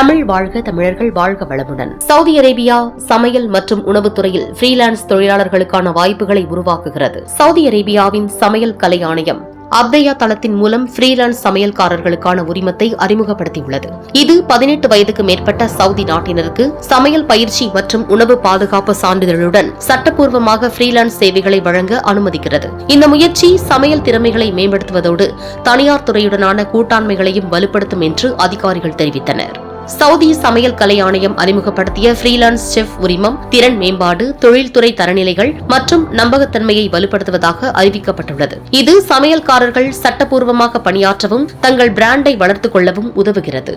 தமிழ் வாழ்க, தமிழர்கள் வாழ்க வளமுடன். சவுதி அரேபியா சமையல் மற்றும் உணவுத்துறையில் ஃப்ரீலான்ஸ் தொழிலாளர்களுக்கான வாய்ப்புகளை உருவாக்குகிறது. சவுதி அரேபியாவின் சமையல் கலை ஆணையம் அப்தயா தளத்தின் மூலம் ஃப்ரீலான்ஸ் சமையல்காரர்களுக்கான உரிமத்தை அறிமுகப்படுத்தியுள்ளது. இது 18 வயதுக்கு மேற்பட்ட சவுதி நாட்டினருக்கு சமையல் பயிற்சி மற்றும் உணவு பாதுகாப்பு சான்றிதழுடன் சட்டப்பூர்வமாக ஃப்ரீலான்ஸ் சேவைகளை வழங்க அனுமதிக்கிறது. இந்த முயற்சி சமையல் திறமைகளை மேம்படுத்துவதோடு தனியார் துறையுடனான கூட்டாண்மைகளையும் வலுப்படுத்தும் என்று அதிகாரிகள் தெரிவித்தனர். சவுதி சமையல் கலை ஆணையம் அறிமுகப்படுத்திய ஃப்ரீலான்ஸ் செஃப் உரிமம் திறன் மேம்பாடு, தொழில்துறை தரநிலைகள் மற்றும் நம்பகத்தன்மையை வலுப்படுத்துவதாக அறிவிக்கப்பட்டுள்ளது. இது சமையல்காரர்கள் சட்டப்பூர்வமாக பணியாற்றவும் தங்கள் பிராண்டை வளர்த்துக் கொள்ளவும் உதவுகிறது.